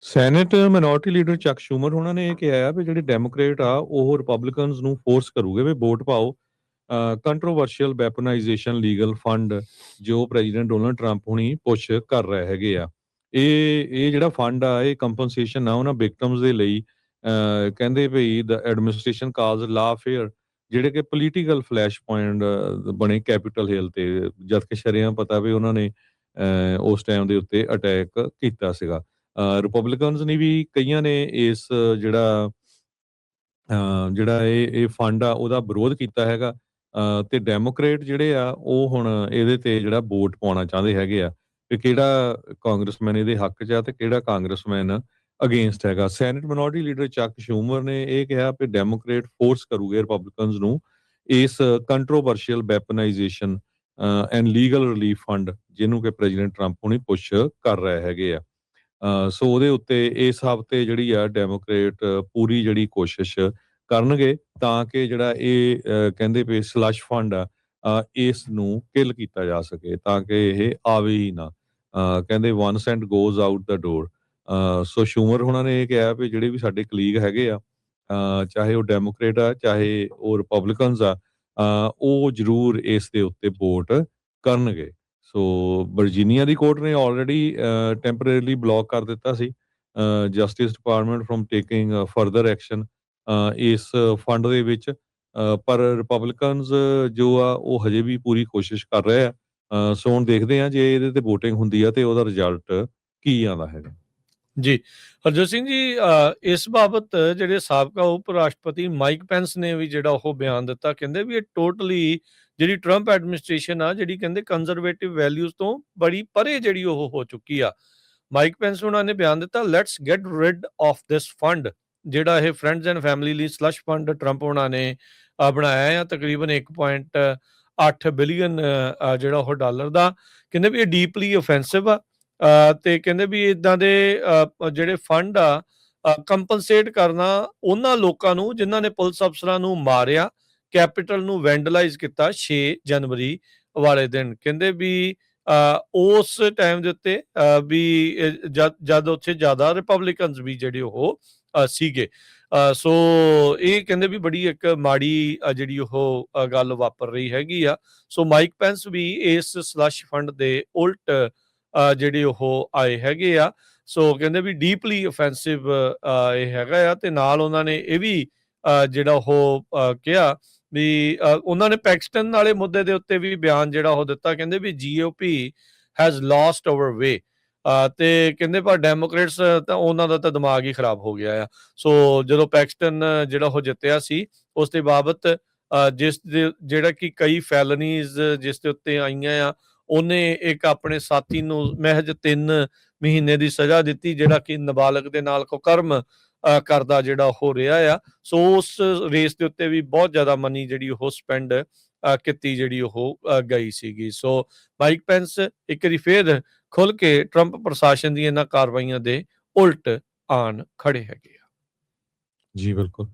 Senate minority leader ਚੱਕ Schumer ਉਹਨਾਂ ਨੇ ਇਹ ਕਿਹਾ ਆ ਵੀ ਜਿਹੜੇ ਡੈਮੋਕ੍ਰੇਟ ਆ ਉਹ ਰਿਪਬਲਿਕਨਸ ਨੂੰ ਫੋਰਸ ਕਰੂਗੇ ਵੀ ਵੋਟ ਪਾਓ ਕੰਟਰੋਵਰਸ਼ੀਅਲ ਵੈਪਨਾਈਜੇਸ਼ਨ ਲੀਗਲ ਫੰਡ ਜੋ ਪ੍ਰੈਜ਼ੀਡੈਂਟ ਡੋਨਲਡ ਟਰੰਪ ਹੁਣੀ ਪੁਸ਼ ਕਰ ਰਹੇ ਹੈਗੇ ਆ। ਇਹ ਜਿਹੜਾ ਫੰਡ ਆ ਇਹ ਕੰਪਨਸੇਸ਼ਨ ਆ ਉਹਨਾਂ ਵਿਕਟਮਸ ਦੇ ਲਈ। ਕਹਿੰਦੇ ਭਈ ਦ ਐਡਮਿਨਿਸਟ੍ਰੇਸ਼ਨ ਕਾਜ਼ ਲਾਫੇਅਰ ਜਿਹੜੇ ਕਿ ਪੋਲੀਟੀਕਲ ਫਲੈਸ਼ ਪੁਆਇੰਟ ਬਣੇ ਕੈਪੀਟਲ ਹਿੱਲ ਤੇ, ਜਦ ਕਿ ਸ਼ਰੇਆਮ ਪਤਾ ਵੀ ਉਹਨਾਂ ਨੇ ਉਸ ਟਾਈਮ ਦੇ ਉੱਤੇ ਅਟੈਕ ਕੀਤਾ ਸੀਗਾ। ਰਿਪਬਲਿਕਨਸ ਨੇ ਵੀ ਕਈਆਂ ਨੇ ਇਸ ਜਿਹੜਾ ਇਹ ਫੰਡ ਆ ਉਹਦਾ ਵਿਰੋਧ ਕੀਤਾ ਹੈਗਾ। ਤੇ ਡੈਮੋਕ੍ਰੇਟ ਜਿਹੜੇ ਆ ਉਹ ਹੁਣ ਇਹਦੇ ਤੇ ਜਿਹੜਾ ਵੋਟ ਪਾਉਣਾ ਚਾਹੁੰਦੇ ਹੈਗੇ ਆ ਕਿ ਕਿਹੜਾ ਕਾਂਗਰਸਮੈਨ ਇਹਦੇ ਹੱਕ 'ਚ ਆ ਤੇ ਕਿਹੜਾ ਕਾਂਗਰਸਮੈਨ ਅਗੇਂਸਟ ਹੈਗਾ। ਸੈਨੇਟ ਮਿਨੋਰਟੀ ਲੀਡਰ ਚੱਕ ਸ਼ੂਮਰ ਨੇ ਇਹ ਕਿਹਾ ਕਿ ਡੈਮੋਕ੍ਰੇਟ ਫੋਰਸ ਕਰੂਗੇ ਰਿਪਬਲਿਕਨਸ ਨੂੰ ਇਸ controversial weaponization and legal relief fund ਜਿਹਨੂੰ ਕਿ ਪ੍ਰੈਜ਼ੀਡੈਂਟ ਟਰੰਪ ਹੁਣੀ ਪੁਸ਼ ਕਰ ਰਹੇ ਹੈਗੇ ਆ। ਸੋ ਉਹਦੇ ਉੱਤੇ ਇਸ ਹਫ਼ਤੇ ਜਿਹੜੀ ਆ ਡੈਮੋਕ੍ਰੇਟ ਪੂਰੀ ਜਿਹੜੀ ਕੋਸ਼ਿਸ਼ ਕਰਨਗੇ ਤਾਂ ਕਿ ਜਿਹੜਾ ਇਹ ਕਹਿੰਦੇ ਵੀ ਸਲਸ਼ ਫੰਡ ਆ ਇਸ ਨੂੰ ਕਿਲ ਕੀਤਾ ਜਾ ਸਕੇ ਤਾਂ ਕਿ ਇਹ ਆਵੇ ਹੀ ਨਾ। ਕਹਿੰਦੇ 1 ਸੈਂਟ ਗੋਜ਼ ਆਊਟ ਦਾ ਡੋਰ। ਸੋ ਸ਼ੂਮਰ ਹੁਣਾਂ ਨੇ ਇਹ ਕਿਹਾ ਵੀ ਜਿਹੜੇ ਵੀ ਸਾਡੇ ਕਲੀਗ ਹੈਗੇ ਆ ਚਾਹੇ ਉਹ ਡੈਮੋਕ੍ਰੇਟ ਆ ਚਾਹੇ ਉਹ ਰਿਪਬਲਿਕਨਸ ਆ ਉਹ ਜ਼ਰੂਰ ਇਸ ਦੇ ਉੱਤੇ ਵੋਟ ਕਰਨਗੇ। ਸੋ ਵਰਜੀਨੀਆ ਦੀ ਕੋਰਟ ਨੇ ਆਲਰੇਡੀ ਟੈਂਪਰੇਰੀਲੀ ਬਲੌਕ ਕਰ ਦਿੱਤਾ ਸੀ justice department from taking further action ਇਸ ਫੰਡ ਦੇ ਵਿੱਚ। ਪਰ ਰਿਪਬਲਿਕਨਸ ਜੋ ਆ ਉਹ ਹਜੇ ਵੀ ਪੂਰੀ ਕੋਸ਼ਿਸ਼ ਕਰ ਰਹੇ ਆ। ਸੋ ਹੁਣ ਦੇਖਦੇ ਆ ਜੇ ਇਹਦੇ ਤੇ VOTING ਹੁੰਦੀ ਆ ਤੇ ਉਹਦਾ ਰਿਜ਼ਲਟ ਕੀ ਆਉਂਦਾ ਹੈਗਾ। ਜੀ ਹਰਜੋਤ ਸਿੰਘ ਜੀ, ਇਸ ਬਾਬਤ ਜਿਹੜੇ ਸਾਬਕਾ ਉਪ ਰਾਸ਼ਟਰਪਤੀ ਮਾਈਕ ਪੈਂਸ ਨੇ ਵੀ ਜਿਹੜਾ ਉਹ ਬਿਆਨ ਦਿੱਤਾ। ਕਹਿੰਦੇ ਵੀ ਇਹ ਟੋਟਲੀ ਜਿਹੜੀ ਟਰੰਪ ਐਡਮਿਨਿਸਟ੍ਰੇਸ਼ਨ ਆ ਜਿਹੜੀ ਕਹਿੰਦੇ ਕੰਜ਼ਰਵੇਟਿਵ ਵੈਲਿਊਜ਼ ਤੋਂ ਬੜੀ ਪਰੇ ਜਿਹੜੀ ਉਹ ਹੋ ਚੁੱਕੀ ਆ। ਮਾਈਕ ਪੈਂਸ ਉਹਨਾਂ ਨੇ ਬਿਆਨ ਦਿੱਤਾ, let's get ਰਿਡ of this fund, ਜਿਹੜਾ ਇਹ ਫਰੈਂਡਸ ਐਂਡ ਫੈਮਿਲੀ ਲਈ ਸਲਸ਼ ਫੰਡ ਟਰੰਪ ਉਹਨਾਂ ਨੇ ਬਣਾਇਆ ਆ ਤਕਰੀਬਨ 1.8 ਬਿਲੀਅਨ ਜਿਹੜਾ ਉਹ ਡਾਲਰ ਦਾ। ਕਹਿੰਦੇ ਵੀ ਇਹ ਡੀਪਲੀ ਓਫੈਂਸਿਵ ਆ ਤੇ ਕਹਿੰਦੇ ਵੀ ਇਦਾਂ ਦੇ ਜਿਹੜੇ ਫੰਡ ਆ ਕੰਪਨਸੇਟ ਕਰਨਾ ਉਹਨਾਂ ਲੋਕਾਂ ਨੂੰ ਜਿਨ੍ਹਾਂ ਨੇ ਪੁਲਿਸ ਅਫਸਰਾਂ ਨੂੰ ਮਾਰਿਆ, ਕੈਪੀਟਲ ਨੂੰ ਵੈਂਡਲਾਈਜ਼ ਕੀਤਾ 6 ਜਨਵਰੀ ਵਾਲੇ ਦਿਨ। ਕਹਿੰਦੇ ਵੀ ਉਸ ਟਾਈਮ ਦੇ ਉੱਤੇ ਵੀ ਜਦ ਉੱਥੇ ਜ਼ਿਆਦਾ ਰਿਪਬਲਿਕਨਸ ਵੀ ਜਿਹੜੇ ਉਹ ਸੀਗੇ। ਸੋ ਇਹ ਕਹਿੰਦੇ ਵੀ ਬੜੀ ਇੱਕ ਮਾੜੀ ਜਿਹੜੀ ਉਹ ਗੱਲ ਵਾਪਰ ਰਹੀ ਹੈਗੀ ਆ। ਸੋ ਮਾਈਕ ਪੈਂਸ ਵੀ ਇਸ ਸਲਸ਼ ਫੰਡ ਦੇ ਉਲਟ ਜਿਹੜੇ ਉਹ ਆਏ ਹੈਗੇ ਆ। ਸੋ ਕਹਿੰਦੇ ਵੀ ਡੀਪਲੀ ਓਫੈਂਸਿਵ ਇਹ ਹੈਗਾ ਆ। ਤੇ ਨਾਲ ਉਹਨਾਂ ਨੇ ਇਹ ਵੀ ਜਿਹੜਾ ਉਹ ਕਿਹਾ ਵੀ ਉਹਨਾਂ ਨੇ ਪੈਕਿਸਤਾਨ ਵਾਲੇ ਮੁੱਦੇ ਦੇ ਉੱਤੇ ਵੀ ਬਿਆਨ ਜਿਹੜਾ ਉਹ ਦਿੱਤਾ। ਕਹਿੰਦੇ ਵੀ GOP ਹੈਜ਼ ਲੋਸਟ ਓਵਰ ਵੇ ਤੇ ਕਹਿੰਦੇ ਪਰ ਡੈਮੋਕ੍ਰੇਟਸ ਤਾਂ ਉਹਨਾਂ ਦਾ ਤਾਂ ਦਿਮਾਗ ਹੀ ਖਰਾਬ ਹੋ ਗਿਆ ਆ। ਸੋ ਜਦੋਂ ਪੈਕਿਸਤਾਨ ਜਿਹੜਾ ਉਹ ਜਿੱਤਿਆ ਸੀ ਉਸ ਦੇ ਬਾਬਤ ਜਿਸ ਦੇ ਜਿਹੜਾ ਕਿ ਕਈ ਫੈਲਨੀਜ਼ ਜਿਸ ਦੇ ਉੱਤੇ ਆਈਆਂ ਆ, ਉਹਨੇ ਇੱਕ ਆਪਣੇ ਸਾਥੀ ਨੂੰ ਮਹਿਜ 3 ਮਹੀਨੇ ਦੀ ਸਜ਼ਾ ਦਿੱਤੀ ਜਿਹੜਾ ਕਿ ਨਾਬਾਲਗ ਦੇ ਨਾਲ ਕੁਕਰਮ ਕਰਦਾ ਜਿਹੜਾ ਹੋ ਰਿਹਾ ਆ। ਸੋ ਉਸ ਰੇਸ ਦੇ ਉੱਤੇ ਵੀ ਬਹੁਤ ਜ਼ਿਆਦਾ ਮਨੀ ਜਿਹੜੀ ਉਹ ਸਪੈਂਡ ਕੀਤੀ ਜਿਹੜੀ ਉਹ ਗਈ ਸੀਗੀ। ਸੋ ਮਾਈਕ ਪੈਂਸ ਇੱਕ ਵਾਰੀ ਫੇਰ ਖੁੱਲ ਕੇ ਟਰੰਪ ਪ੍ਰਸ਼ਾਸਨ ਦੀਆਂ ਇਹਨਾਂ ਕਾਰਵਾਈਆਂ ਦੇ ਉਲਟ ਆਣ ਖੜੇ ਹੈਗੇ ਆ। ਜੀ ਬਿਲਕੁਲ।